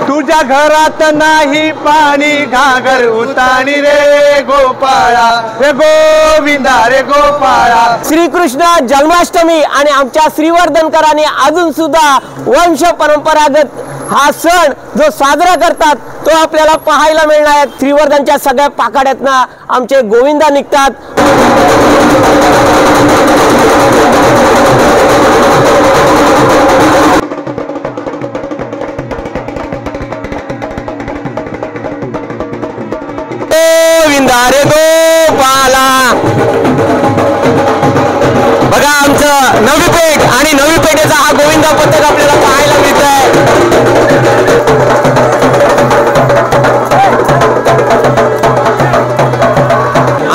तुझ्या घरात नाही पाणी घागर उतानी रे गोपाळा रे गोविंदा रे गोपाळा। श्रीकृष्ण जन्माष्टमी आणि आमच्या श्रीवर्धनकरांनी अजून सुद्धा वंश परंपरागत हा सण जो साजरा करतात तो आपल्याला पाहायला मिळणार आहे। श्रीवर्धनच्या सगळ्या पाकाड्यातनं आमचे गोविंदा निघतात। गोविंदा रे गोपाला। बघा आमचं नवी पेठ आणि नवी पेठेचा हा गोविंदा पथक आपल्याला पाहायला मिळत आहे।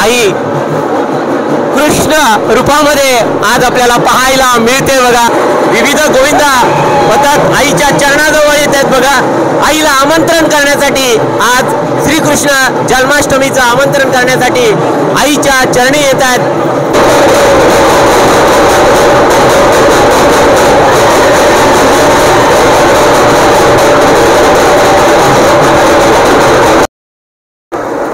आई कृष्ण रूपामध्ये आज आपल्याला पाहायला मिळते। बघा विविध गोविंदा पथक आईच्या चरणाजवळ येत आहेत। बघा आईला आमंत्रण करण्यासाठी आज श्रीकृष्ण जन्माष्टमीचं आमंत्रण करण्यासाठी आईच्या चरणी येत आहेत।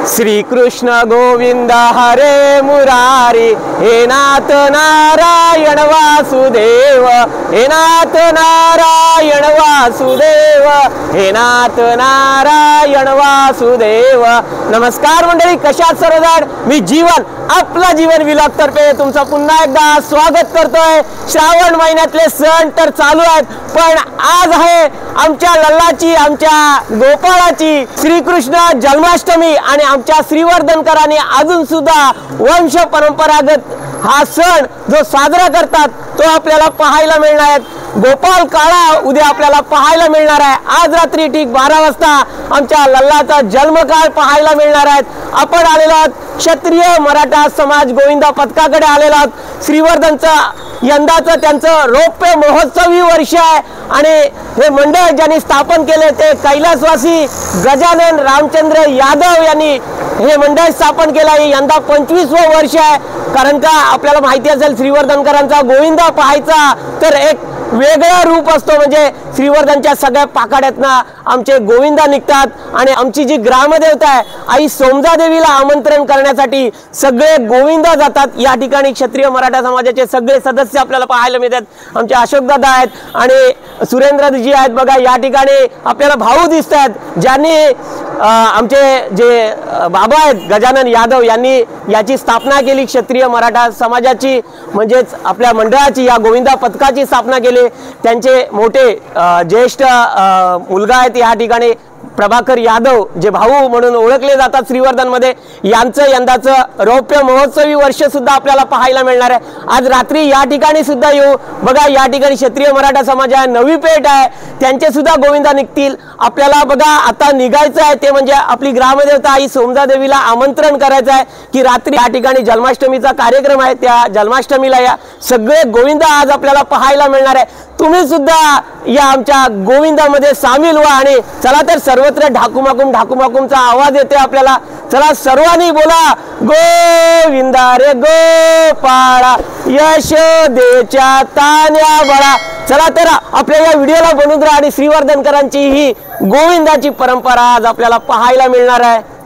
श्री कृष्ण गोविंद हरे मुरारी हे नाथ नारायण वासुदेव हे नाथ नारायण वासुदेव हे नाथ नारायण वासुदेव। नमस्कार मंडळी, कशात सर्वजण? मी जीवन आपला जीवन व्लॉग तर्फे तुमचं पुन्हा एकदा स्वागत करतोय। श्रावण महिन्यातले सण तर चालू आहेत, पण आज आहे आमच्या लल्लाची आमच्या गोपाळाची श्रीकृष्ण जन्माष्टमी आणि आमच्या श्रीवर्धनकरांनी अजून सुद्धा वंश परंपरागत हा सण जो साजरा करतात तो आपल्याला पाहायला मिळणार आहे। गोपाल काळा उद्या आपल्याला पाहायला मिळणार आहे। आज रात्री ठीक 12 वाजता आमच्या लल्लाचा जन्मकाळ पाहायला मिळणार आहे। आपण आलेलो आहोत क्षत्रिय मराठा समाज गोविंदा पथकाकडे आलेलो आहोत। श्रीवर्धनचं यंदाचं त्यांचं रौप्य महोत्सवी वर्ष आहे आणि हे मंडळ ज्यांनी स्थापन केले ते कैलासवासी गजानन रामचंद्र यादव यांनी हे मंडळ स्थापन केलं आहे। यंदा 25वं वर्ष आहे, कारण का आपल्याला माहिती असेल श्रीवर्धनकरांचा गोविंदा पाहायचा तर एक वेगळा रूप असतो। म्हणजे श्रीवर्धनच्या सगळ्या पाकाड्यातनं आमचे गोविंदा निघतात आणि आमची जी ग्रामदेवता आहे आई सोमजा देवीला आमंत्रण करण्यासाठी सगळे गोविंदा जातात। या ठिकाणी क्षत्रिय मराठा समाजाचे सगळे सदस्य आपल्याला पाहायला मिळतात। आमचे अशोकदादा आहेत आणि सुरेंद्रजी आहेत। बघा या ठिकाणी आपल्याला भाऊ दिसत आहेत ज्यांनी आमचे जे बाबा आहेत गजानन यादव यांनी याची स्थापना केली। क्षत्रिय मराठा समाजाची म्हणजेच आपल्या मंडळाची या गोविंदा पथकाची स्थापना केली। त्यांचे मोठे ज्येष्ठ मुलगा आहेत या ठिकाणी प्रभाकर यादव जे भाऊ म्हणून ओळखले जातात श्रीवर्धनमध्ये, यांचं यंदाचं रौप्य महोत्सवी वर्ष सुद्धा आपल्याला पाहायला मिळणार आहे। आज रात्री या ठिकाणी सुद्धा येऊ। बघा या ठिकाणी क्षत्रिय मराठा समाज आहे, नवी पेठ आहे, त्यांचे सुद्धा गोविंदा निघतील। आपल्याला बघा आता निघायचं आहे ते म्हणजे आपली ग्रामदेवता आई सोमजा देवीला आमंत्रण करायचं आहे की रात्री या ठिकाणी जन्माष्टमीचा कार्यक्रम आहे, त्या जन्माष्टमीला या सगळे गोविंदा आज आपल्याला पाहायला मिळणार आहे। तुम्ही सुद्धा या आमच्या गोविंदामध्ये सामील व्हा आणि चला तर सर्वत्र ढाकुमाकुमचा आवाज येते आपल्याला। चला सर्वांनी बोला गोविंदा रे गोपाळा यशोदेच्या तान्या बळा। चला तर आपल्या या व्हिडिओला बनवून राहा आणि श्रीवर्धनकरांची ही गोविंदाची परंपरा आज आपल्याला पाहायला मिळणार आहे।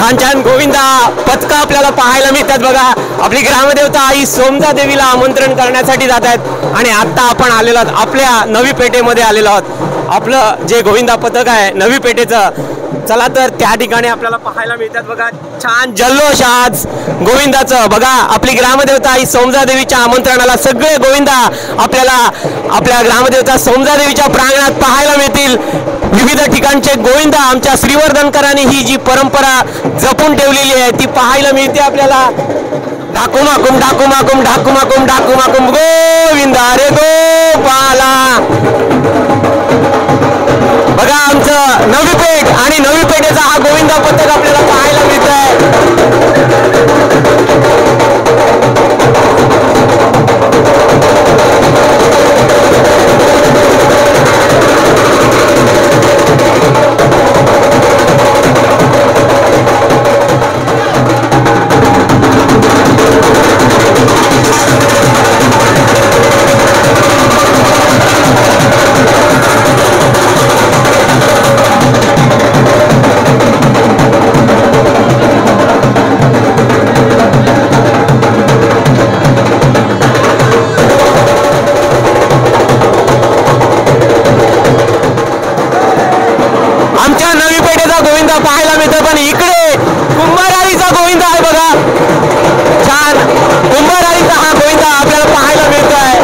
छान छान गोविंदा पथकं आपल्याला पाहायला मिळतात बघा. आपली ग्रामदेवता आई सोमजा देवीला आमंत्रण करण्यासाठी जात आहेत आणि आता आपण आलेलो आहोत आपल्या नवी पेठेमध्ये आलेलो आहोत. आपलं जे गोविंदा पथक आहे नवी पेठेचं, चला तर त्या ठिकाणी आपल्याला पाहायला मिळतात बघा. छान जल्लोष आज गोविंदाचं बघा. आपली ग्रामदेवता आई सोमजा देवीच्या आमंत्रणाला सगळे गोविंदा आपल्याला आपल्या ग्रामदेवता सोमजा देवीच्या प्रांगणात पाहायला मिळतील. विविध ठिकाणचे गोविंदा आमच्या श्रीवर्धनकरांनी ही जी परंपरा जपून ठेवलेली आहे ती पाहायला मिळते आपल्याला. ढाकुमाकुम ढाकुमाकुम ढाकुमाकुम ढाकुमाकुम गोविंदा रे गोपाला. बघा आमचं नवी पेठ आणि नवी पेठेचा हा गोविंदा पथक आपल्याला पाहायला मिळत आहे. पाहायला मिळतं. पण इकडे कुंभाराळीचा गोविंदा आहे बघा. छान कुंभाराळीचा हा गोविंदा आपल्याला पाहायला मिळतो आहे.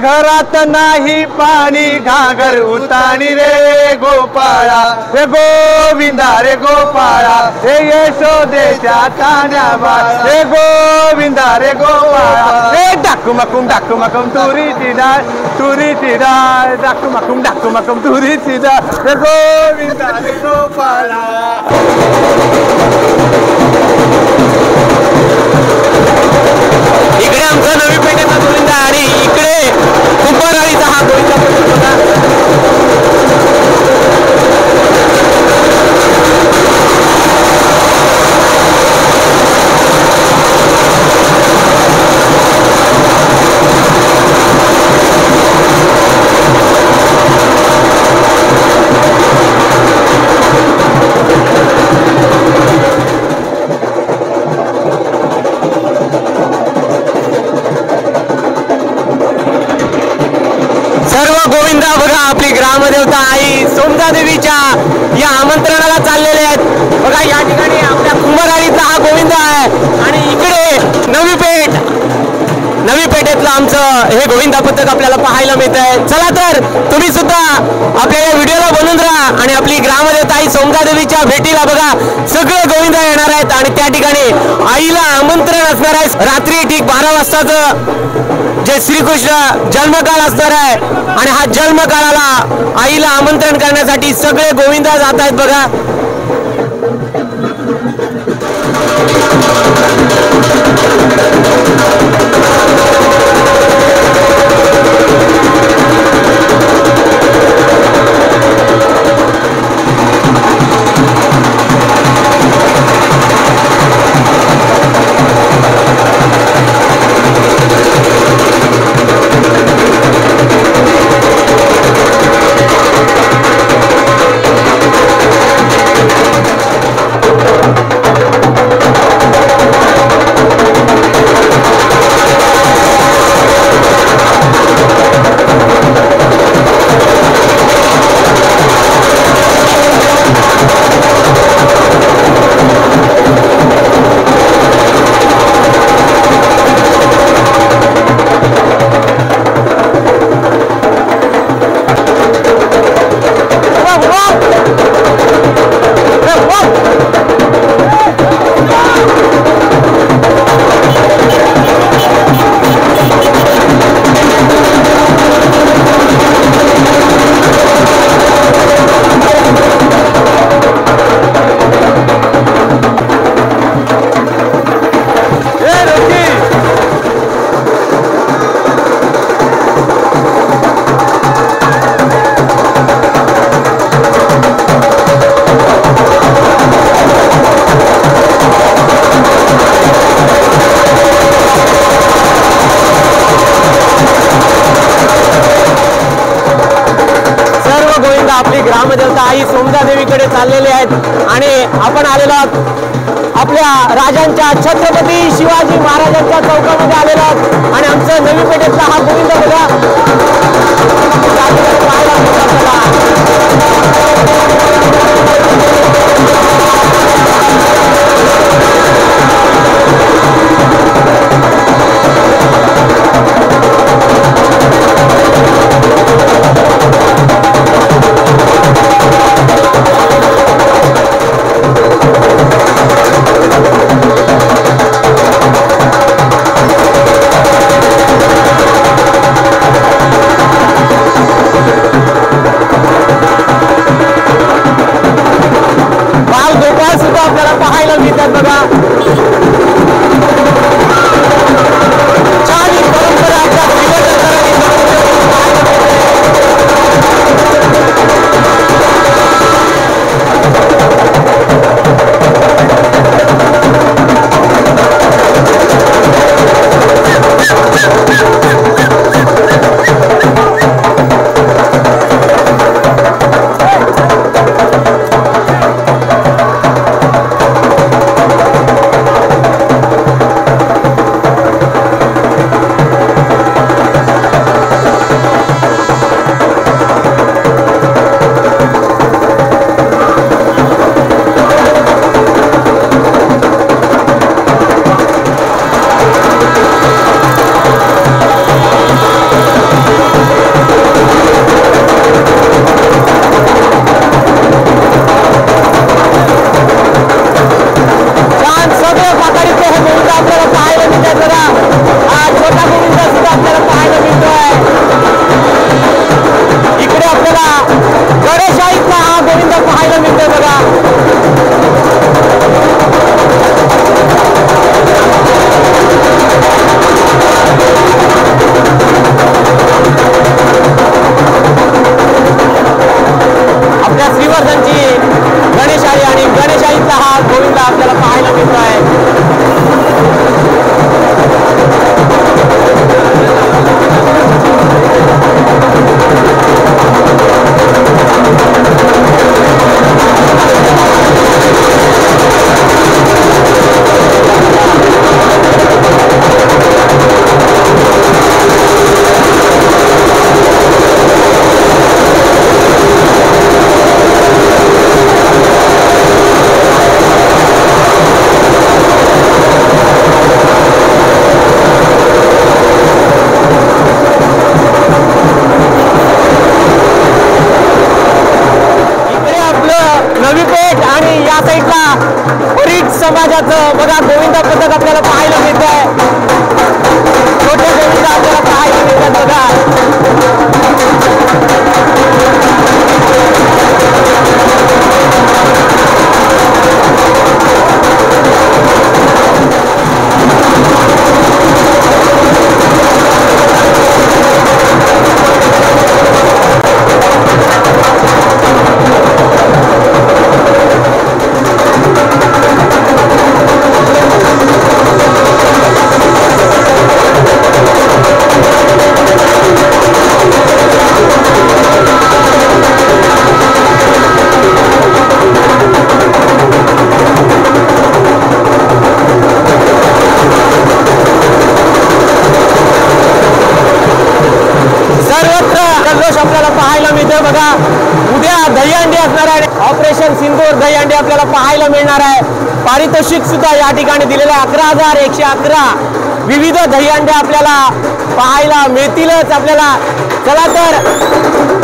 घरात नाही पाणी घागर उतानी रे गोपाळा रे गोविंदा रे गोपाळा रे यशोदेच्या तान्याबा रे गोविंदा रे गोपाळा रे डाकुमकुम डाकुमकुम तुरीची डाळ डाकुमकुम डाकुमकुम तुरीची डाळ रे गोविंदा रे गोपाळा. इकडे आमचा नवी पेठेचा गोविंदा आणि इकडे कुंभाराळीचा हा गोविंदा पथक होता. आपली ग्रामदेवता आई सोमजा देवीच्या या आमंत्रणाला चाललेले आहेत बघा. या ठिकाणी आपल्या कुंभाराळीचा हा गोविंदा आहे आणि इकडे नवी पेठेतलं आमचं हे गोविंदा पथक आपल्याला पाहायला मिळत आहे. चला तर तुम्ही सुद्धा आपल्या या व्हिडिओला बनवून राहा आणि आपली ग्रामदेवता आई सोमजा देवीच्या भेटीला बघा सगळे गोविंदा येणार आहेत आणि त्या ठिकाणी आईला आमंत्रण असणार आहे. रात्री ठीक 12 वाजताचं जे श्रीकृष्ण जन्मकाळ असणार आहे आणि हा जन्मकाळाला आईला आमंत्रण करण्यासाठी सगळे गोविंदा जात आहेत बघा. ग्रामदेवता आई सोमदा देवीकडे चाललेले आहेत आणि आपण आलेलो आहोत आपल्या राजांच्या छत्रपती शिवाजी महाराजांच्या चौकामध्ये आलेलो आहोत आणि आमचं नवी पेठेतला हा गोविंद बघा समाजाचं बघा गोविंदा पथक आपल्याला पाहायला मिळत आहे. छोटे गोविंदा आपल्याला पाहायला मिळतात बघा. आपल्याला पाहायला मिळतं बघा. उद्या दहीहंडी असणार आहे. ऑपरेशन सिंदूर दहीहंडी आपल्याला पाहायला मिळणार आहे. पारितोषिक सुद्धा या ठिकाणी दिलेलं आहे 11,111. विविध दहीहंड्या आपल्याला पाहायला मिळतीलच आपल्याला. चला तर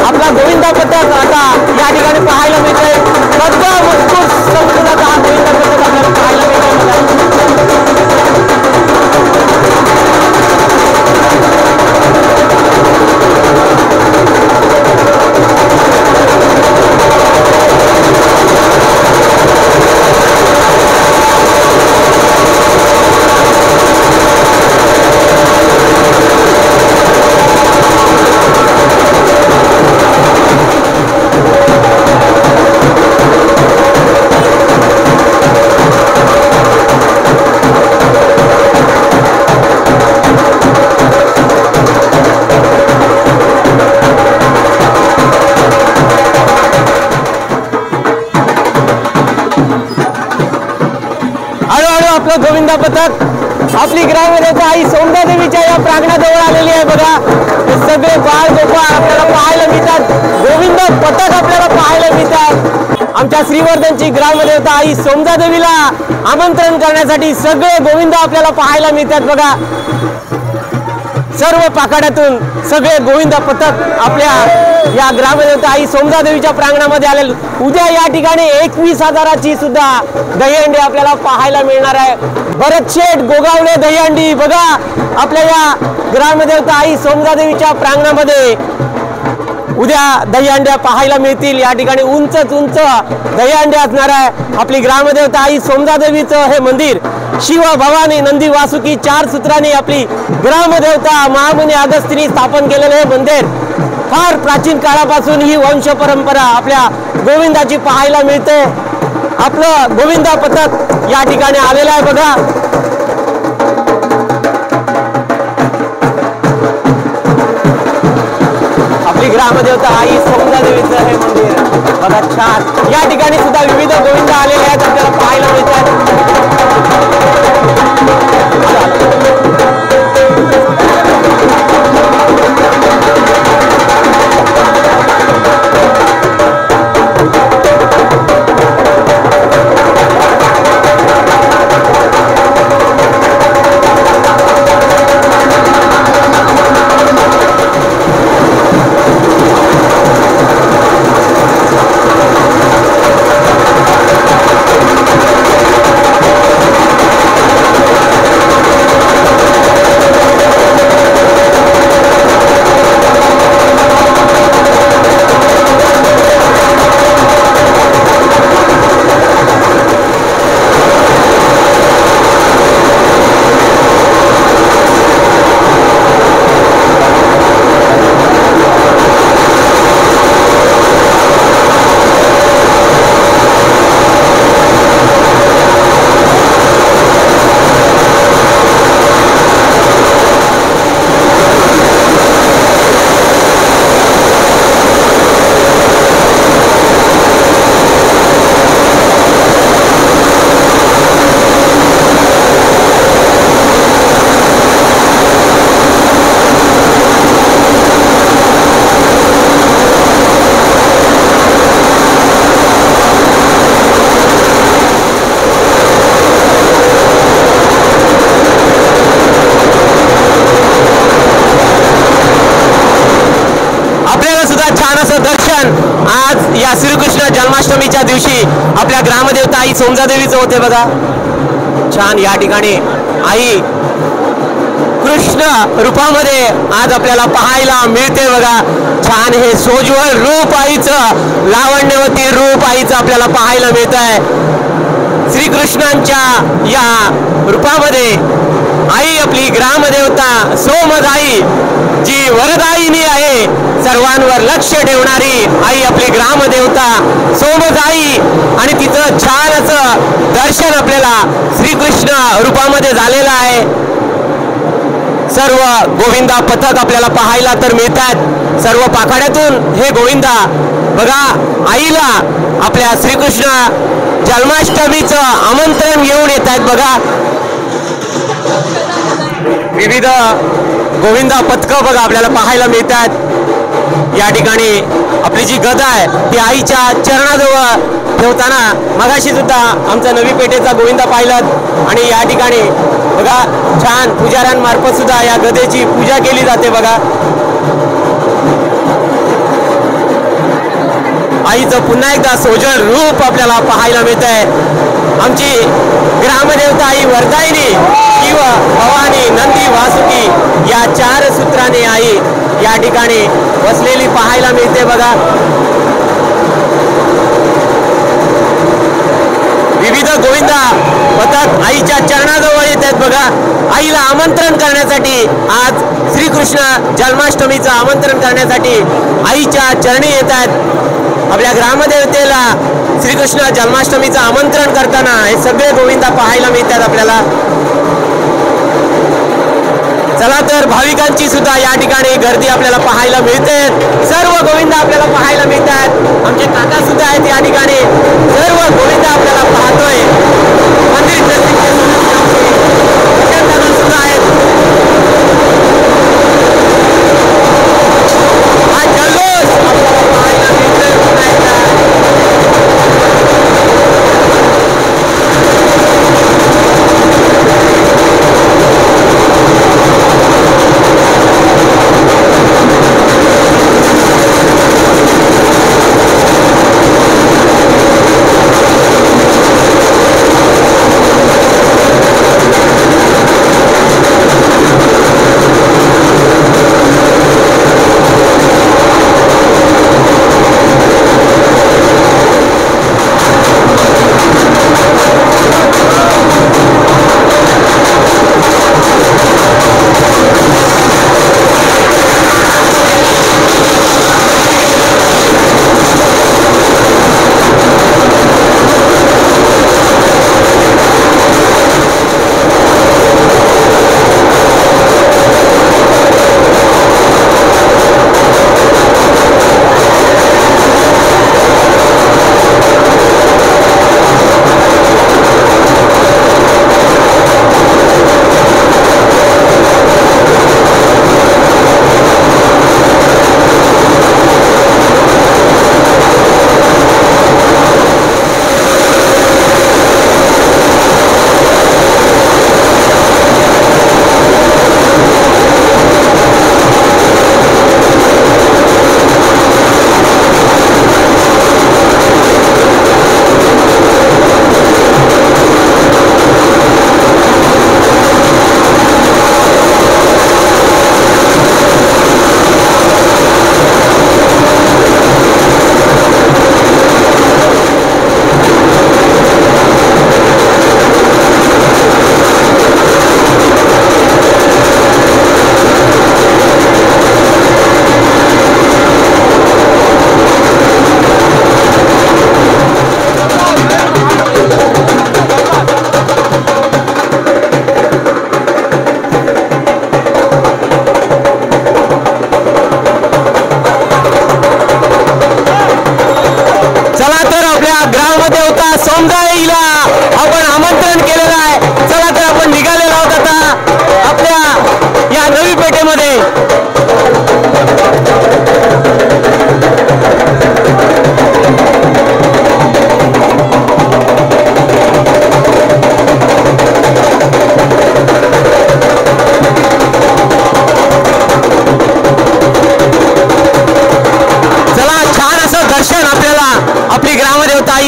आपला गोविंदा पथक आता या ठिकाणी पाहायला मिळतंय. संपूर्णतः गोविंदा पथक आपल्याला पाहायला मिळतंय. आपलं गोविंदा पथक आपली ग्रामदेवता आई सौंदा देवीच्या या प्रांगणाजवळ आलेली आहे बघा. हे सगळे बाळ गोपाळ आपल्याला पाहायला मिळतात. गोविंदा पथक आपल्याला पाहायला मिळतात. आमच्या श्रीवर्धनची ग्रामदेवता आई सौंदा देवीला आमंत्रण करण्यासाठी सगळे गोविंदा आपल्याला पाहायला मिळतात बघा. सर्व पाखाड्यातून सगळे गोविंदा पथक आपल्या या ग्रामदेवता आई सौंदा देवीच्या प्रांगणामध्ये आले. उद्या या ठिकाणी 21,000ची सुद्धा दहीहंडी आपल्याला पाहायला मिळणार आहे. भरत शेठ गोगावले दहीहंडी बघा आपल्या या ग्रामदेवता आई सौंदा देवीच्या प्रांगणामध्ये उद्या दहीहंड्या पाहायला मिळतील. या ठिकाणी उंच उंच दहीहंड्या असणार आहे. आपली ग्रामदेवता आई सौंदा देवीचं हे मंदिर शिव भवानी नंदी वासुकी 4 सूत्रांनी आपली ग्रामदेवता महामुनी अगस्तींनी स्थापन केलेले हे मंदिर फार प्राचीन काळापासून ही वंश परंपरा आपल्या गोविंदाची पाहायला मिळते. आपलं गोविंदा पथक या ठिकाणी आलेलं आहे बघा. आपली ग्रामदेवता आई सौंदा देवीचं हे मंदिर बघा छान. या ठिकाणी सुद्धा विविध गोविंदा आलेले आहेत आपल्याला पाहायला मिळतात. आज या श्रीकृष्ण जन्माष्टमीच्या दिवशी आपल्या ग्रामदेवता आई सौंदा देवीचं होते बघा छान. या ठिकाणी आई कृष्ण रूपामध्ये आज आपल्याला पाहायला मिळते बघा छान. हे सोज्वळ रूप आईचं लावण्यवती रूप आईचं आपल्याला पाहायला मिळत आहे. श्रीकृष्णांच्या या रूपामध्ये आई आपली ग्रामदेवता सोमदाई जी वरदायिनी आहे, सर्वांवर लक्ष ठेवणारी आई आपली ग्रामदेवता सोमदाई आणि तिचं छान असं दर्शन आपल्याला श्रीकृष्ण रूपामध्ये झालेलं आहे. सर्व गोविंदा पथक आपल्याला पाहायला तर मिळतात. सर्व पाखाड्यातून हे गोविंदा बघा आईला आपल्या श्रीकृष्ण जन्माष्टमीचं आमंत्रण घेऊन येत आहेत बघा. विविध गोविंदा पथकं बघा आपल्याला पाहायला मिळतात. या ठिकाणी आपली जी गदा आहे ती आईच्या चरणाजवळ ठेवताना मगाशी सुद्धा आमचा नवी पेठेचा गोविंदा पाहिलात आणि या ठिकाणी बघा छान पुजाऱ्यांमार्फत सुद्धा या गदेची पूजा केली जाते बघा. आईचं पुन्हा एकदा सोजळ रूप आपल्याला पाहायला मिळत आहे. आमची ग्रामदेवता आई वरदायिनी शिव भवानी नंदी वासुकी या 4 सूत्राने आई या ठिकाणी बसलेली पाहायला मिळते बघा. विविध गोविंदा पथक आईच्या चरणाजवळ येत आहेत बघा. आईला आमंत्रण करण्यासाठी आज श्रीकृष्ण जन्माष्टमीचं आमंत्रण करण्यासाठी आईच्या चरणी येत आहेत. आपल्या ग्रामदेवतेला श्रीकृष्ण जन्माष्टमीचं आमंत्रण करताना हे सगळे गोविंदा पाहायला मिळतात आपल्याला. चला तर भाविकांची सुद्धा या ठिकाणी गर्दी आपल्याला पाहायला मिळते. सर्व गोविंदा आपल्याला पाहायला मिळतात. आमचे काका सुद्धा आहेत या ठिकाणी. सर्व गोविंदा आपल्याला पाहतोय. मंदिर ट्रस्टचे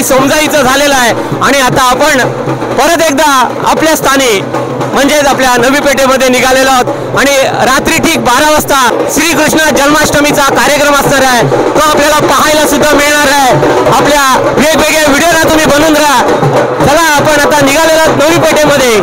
समजायचं झालेलं आहे आणि आता आपण परत एकदा आपल्या स्थानी म्हणजेच आपल्या नवी पेठेमध्ये निघालेलो आहोत आणि रात्री ठीक 12 वाजता श्रीकृष्ण जन्माष्टमीचा कार्यक्रम असणार आहे, तो आपल्याला पाहायला सुद्धा मिळणार आहे। आपल्या वेगवेगळ्या व्हिडिओला तुम्ही बनवून राहा। चला आपण आता निघालेलो आहोत नवी पेठेमध्ये।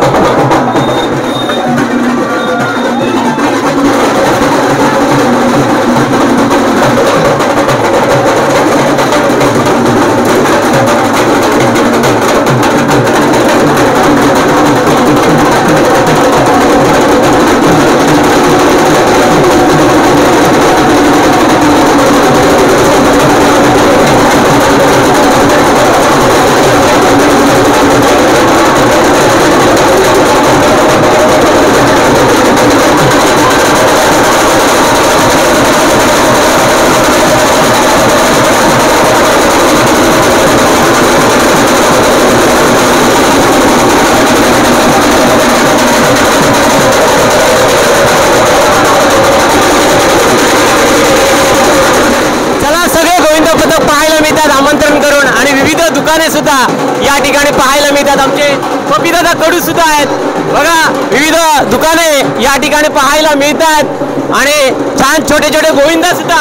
सुद्धा या ठिकाणी पाहायला मिळतात। आमचे पपिदादा कडू सुद्धा आहेत बघा, विविध दुकाने या ठिकाणी पाहायला मिळतात आणि छान छोटे छोटे गोविंदा सुद्धा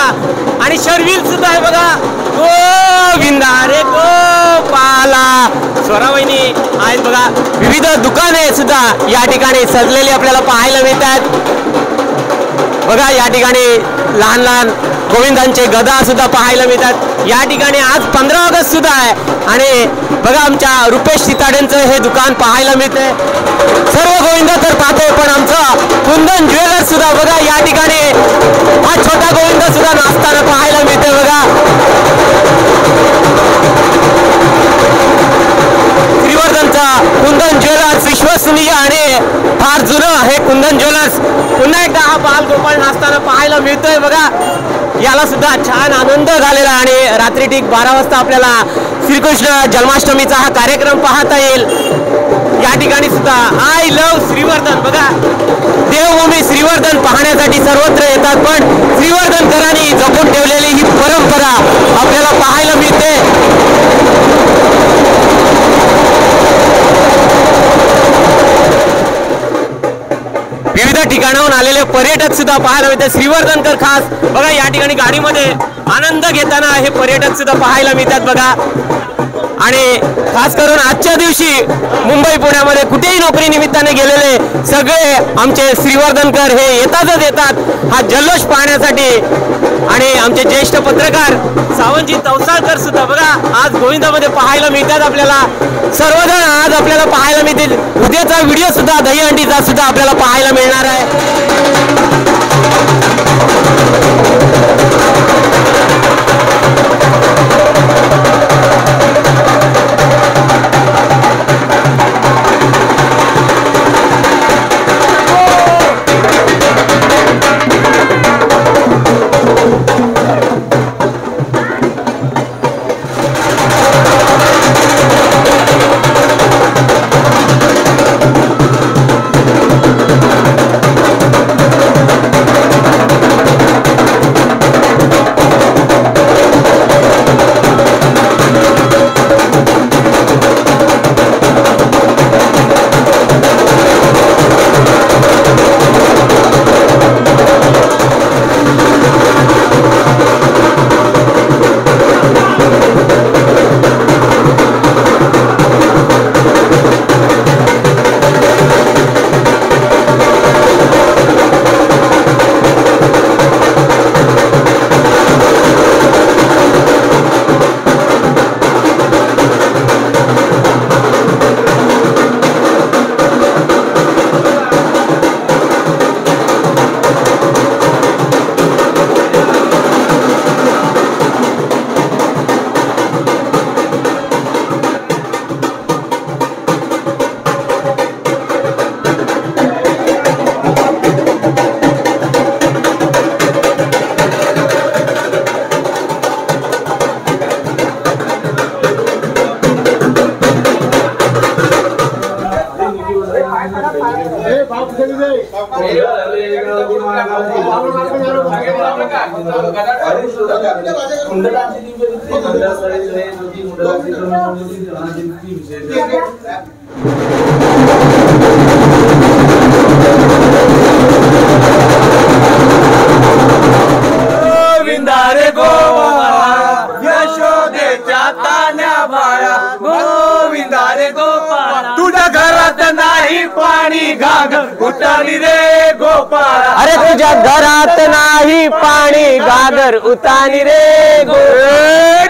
आणि शर्विल सुद्धा आहे बघा। गोविंदा रे गोपाला स्वरावहिनी आहेत बघा। विविध दुकाने सुद्धा या ठिकाणी सजलेली आपल्याला पाहायला मिळतात बघा। या ठिकाणी लहान लहान गोविंदांचे गदा सुद्धा पाहायला मिळतात। या ठिकाणी आज 15 ऑगस्ट सुद्धा आहे आणि बघा आमच्या रुपेश सिताडेंचं हे दुकान पाहायला मिळते। सर्व गोविंद तर पाहतोय पण आमचं कुंदन ज्वेलर्स सुद्धा बघा या ठिकाणी हा छोटा गोविंद सुद्धा नाचताना पाहायला मिळते बघा। श्रीवर्धनचा कुंदन ज्वेलर्स विश्वसनीय आणि फार जुनं हे कुंदन ज्वेलर्स पुन्हा एकदा हा बाल गोपाळ नाचताना पाहायला मिळतोय बघा। याला सुद्धा छान आनंद झालेला आणि रात्री ठीक 12 वाजता आपल्याला श्रीकृष्ण जन्माष्टमीचा हा कार्यक्रम पाहता येईल। या ठिकाणी सुद्धा आय लव्ह श्रीवर्धन बघा, देवभूमी श्रीवर्धन पाहण्यासाठी सर्वत्र येतात पण श्रीवर्धनकरांनी जपून ठेवलेली ही परंपरा आपल्याला पाहायला मिळते। विविध ठिकाणाहून आलेले पर्यटक सुद्धा पाहायला मिळतात। श्रीवर्धनकर खास बघा या ठिकाणी गाडीमध्ये आनंद घेताना हे पर्यटक सुद्धा पाहायला मिळतात बघा। आणि खास करून आजच्या दिवशी मुंबई पुण्यामध्ये कुठेही नोकरी निमित्ताने गेलेले सगळे आमचे श्रीवर्धनकर हे येतात हा जल्लोष पाहण्यासाठी। आणि आमचे ज्येष्ठ पत्रकार सावंतजी तवसाळकर सुद्धा बघा आज गोविंदामध्ये पाहायला मिळतात आपल्याला। सर्वजण आज आपल्याला पाहायला मिळतील। उद्याचा व्हिडिओ सुद्धा दहीहंडीचा सुद्धा आपल्याला पाहायला मिळणार आहे। गोविंदा रे गोपाळा यशोदेच्या तान्या बाळा गोविंदा रे गोपाळा तुझ्या घरात नाही पाणी घागर उतानी रे गोपाळा अरे तुझ्या घरात नाही पाणी घागर उतानी रे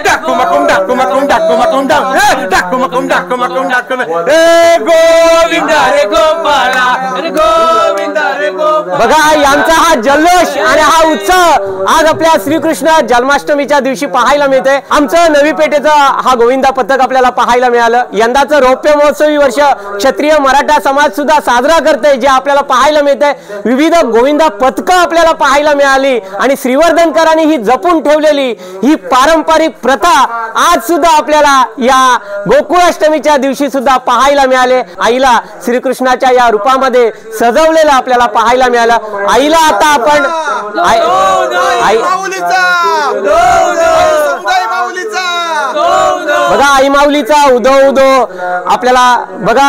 डाकू मकुम डाकू मकुम डाकू मकुम डाकू मकुम डाकू मकुम डाकू रे गोविंदा रे गोपाळा रे गोविंदा रे गोपाळा। बघा यांचा हा जल्लोष आणि हा उत्सव आज आपल्या श्रीकृष्ण जन्माष्टमीच्या दिवशी पाहायला मिळतोय। आमचं नवी पेठेचं हा गोविंदा पथक आपल्याला पाहायला मिळालं। यंदाचं रौप्य महोत्सवी वर्ष क्षत्रिय मराठा समाज सुद्धा साजरा करतोय, जे आपल्याला पाहायला मिळतंय। विविध गोविंदा पथकं आपल्याला पाहायला मिळाली आणि श्रीवर्धनकरांनी ही जपून ठेवलेली ही पारंपरिक प्रथा आज सुद्धा आपल्याला या गोकुळाष्टमीच्या दिवशी सुद्धा पाहायला मिळाले। आईला श्रीकृष्णाच्या या रूपामध्ये सजवलेलं आपल्याला पाहायला मिळालं। आईला आता आपण बघा आई माऊलीचा उदो उदो आपल्याला बघा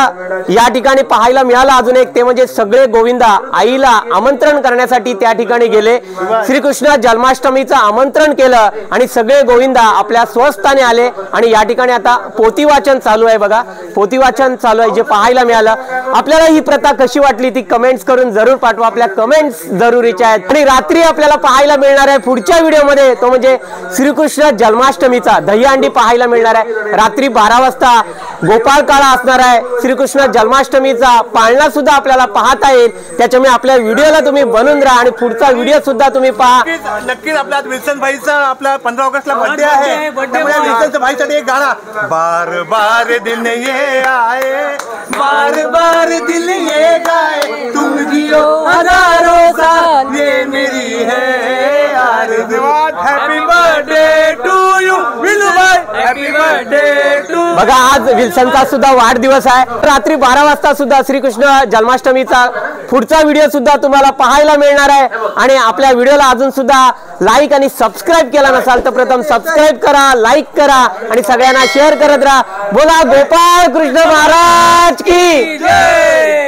या ठिकाणी पाहायला मिळालं। अजून एक ते म्हणजे सगळे गोविंदा आईला आमंत्रण करण्यासाठी त्या ठिकाणी गेले। श्रीकृष्ण जन्माष्टमीचं आमंत्रण केलं आणि सगळे गोविंदा आपल्या स्वस्थानी आले आणि या ठिकाणी आता पोथी वाचन चालू आहे। बघा पोथी वाचन चालू आहे जे पाहायला मिळालं। आपल्याला ही प्रथा कशी वाटली ती कमेंट्स करून जरूर पाठवा, आपल्या कमेंट्स जरुरीच्या आहेत। आणि रात्री आपल्याला पाहायला मिळणार आहे पुढच्या व्हिडिओमध्ये तो म्हणजे श्रीकृष्ण जन्माष्टमीचा दहीहंडी पाहायला मिळणार आहे। रात्री 12 वाजता गोपाळ काळा असणार आहे। श्रीकृष्ण जन्माष्टमीचा पाळणा सुद्धा आपल्याला पाहता येईल, त्याच्यामुळे आपल्या व्हिडिओला तुम्ही बनून राहा आणि पुढचा व्हिडिओ सुद्धा तुम्ही पहा। नक्कीच आपल्या विल्सन भाईचा आपला 15 ऑगस्टला बर्थडे आहे, त्यामुळे विल्सन भाईसाठी एक गाणं बार बार दिन ये आए बार बार दिल ये गाए तुम जियो हजारों साल ये मेरी है आरज़ू। Happy birthday to you Villu भाई, हैप्पी बर्थडे टू। बघा आज विल्सनचा सुद्धा वाढदिवस आहे। रात्री 12 वाजता सुद्धा श्रीकृष्ण जन्माष्टमीचा पुढचा व्हिडिओ सुद्धा तुम्हाला पाहायला मिळणार आहे। आणि आपल्या व्हिडिओला अजून सुद्धा लाईक आणि सबस्क्राईब केला नसाल तर प्रथम सबस्क्राईब करा, लाईक करा आणि सगळ्यांना शेअर करत राहा। बोला गोपाळ कृष्ण महाराज की जय।